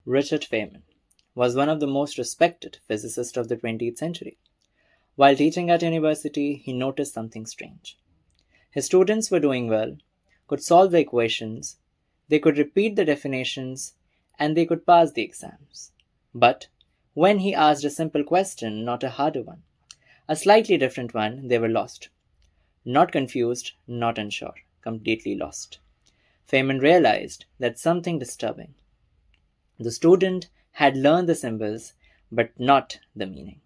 Richard Feynman was one of the most respected physicists of the 20th century. While teaching at university, he noticed something strange. His students were doing well, could solve the equations, they could repeat the definitions, and they could pass the exams. But when he asked a simple question, not a harder one, a slightly different one, they were lost. Not confused, not unsure, completely lost. Feynman realized that something disturbing. The student had learned the symbols, but not the meaning.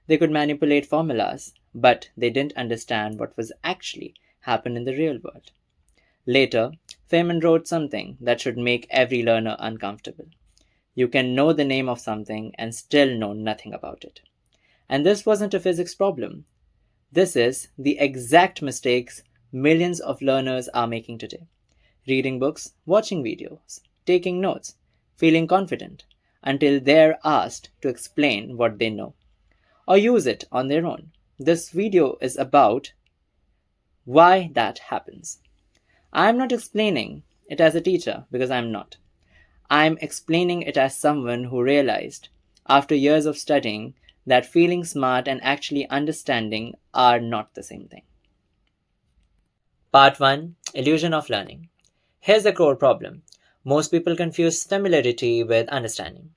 They could manipulate formulas, but they didn't understand what was actually happened in the real world. Later, Feynman wrote something that should make every learner uncomfortable. You can know the name of something and still know nothing about it. And this wasn't a physics problem. This is the exact mistakes millions of learners are making today. Reading books, watching videos, taking notes, feeling confident until they're asked to explain what they know or use it on their own. This video is about why that happens. I'm not explaining it as a teacher because I'm not. I'm explaining it as someone who realized, after years of studying, that feeling smart and actually understanding are not the same thing. Part 1: Illusion of Learning. Here's the core problem. Most people confuse familiarity with understanding.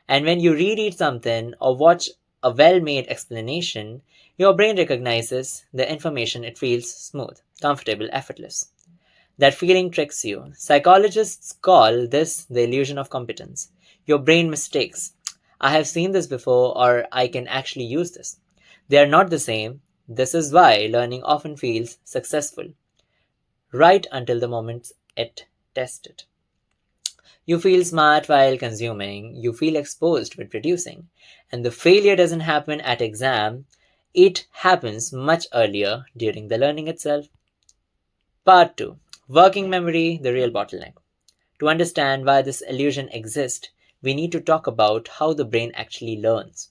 And when you reread something or watch a well-made explanation, your brain recognizes the information. It feels smooth, comfortable, effortless. That feeling tricks you. Psychologists call this the illusion of competence. Your brain mistakes. I have seen this before, or I can actually use this. They are not the same. This is why learning often feels successful, right until the moment it tested. You feel smart while consuming, you feel exposed with producing, and the failure doesn't happen at exam, it happens much earlier during the learning itself. Part 2: Working memory, the real bottleneck. To understand why this illusion exists, we need to talk about how the brain actually learns.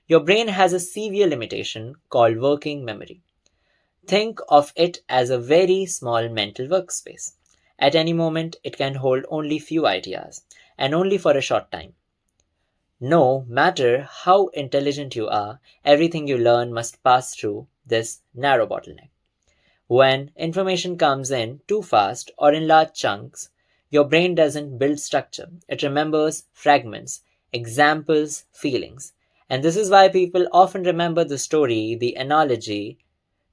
Your brain has a severe limitation called working memory. Think of it as a very small mental workspace. At any moment, it can hold only few ideas, and only for a short time. No matter how intelligent you are, everything you learn must pass through this narrow bottleneck. When information comes in too fast or in large chunks, your brain doesn't build structure. It remembers fragments, examples, feelings. And this is why people often remember the story, the analogy,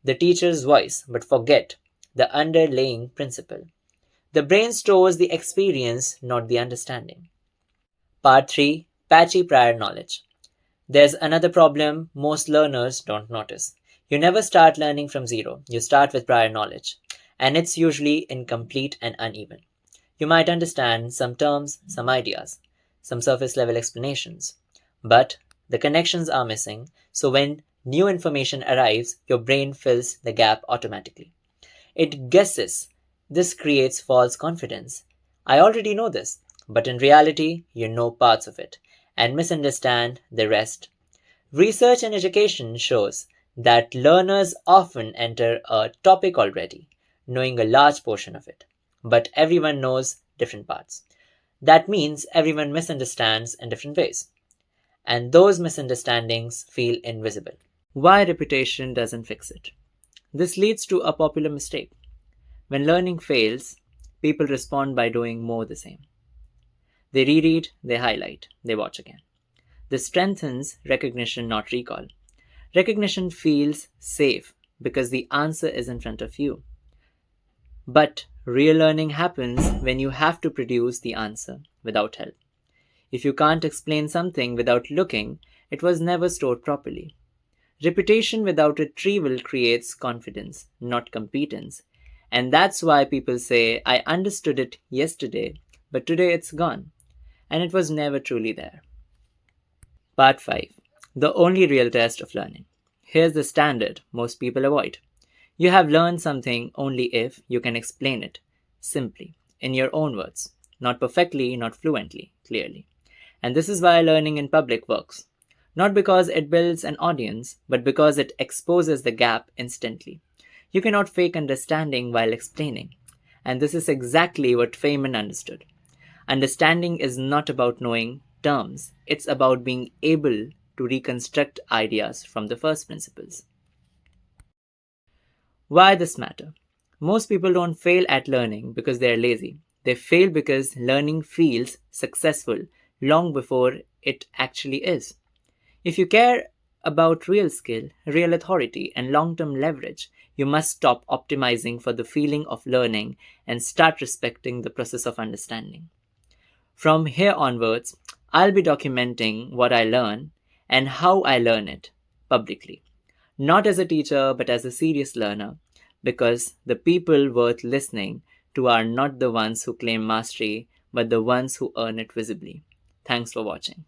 the teacher's voice, but forget the underlying principle. The brain stores the experience, not the understanding. Part 3: Patchy prior knowledge. There's another problem most learners don't notice. You never start learning from zero. You start with prior knowledge, and it's usually incomplete and uneven. You might understand some terms, some ideas, some surface level explanations, but the connections are missing, so when new information arrives, your brain fills the gap automatically. It guesses. This creates false confidence. I already know this, but in reality, you know parts of it and misunderstand the rest. Research in education shows that learners often enter a topic already, knowing a large portion of it, but everyone knows different parts. That means everyone misunderstands in different ways, and those misunderstandings feel invisible. Why repetition doesn't fix it? This leads to a popular mistake. When learning fails, people respond by doing more the same. They reread, they highlight, they watch again. This strengthens recognition, not recall. Recognition feels safe because the answer is in front of you. But real learning happens when you have to produce the answer without help. If you can't explain something without looking, it was never stored properly. Repetition without retrieval creates confidence, not competence. And that's why people say, I understood it yesterday, but today it's gone. And it was never truly there. Part 5: The only real test of learning. Here's the standard most people avoid. You have learned something only if you can explain it simply, in your own words, not perfectly, not fluently, clearly. And this is why learning in public works. Not because it builds an audience, but because it exposes the gap instantly. You cannot fake understanding while explaining. And this is exactly what Feynman understood. Understanding is not about knowing terms, it's about being able to reconstruct ideas from the first principles. Why this matter? Most people don't fail at learning because they are lazy. They fail because learning feels successful long before it actually is. If you care about real skill, real authority, and long term leverage, you must stop optimizing for the feeling of learning and start respecting the process of understanding. From here onwards, I'll be documenting what I learn and how I learn it publicly, not as a teacher but as a serious learner, because the people worth listening to are not the ones who claim mastery but the ones who earn it visibly. Thanks for watching.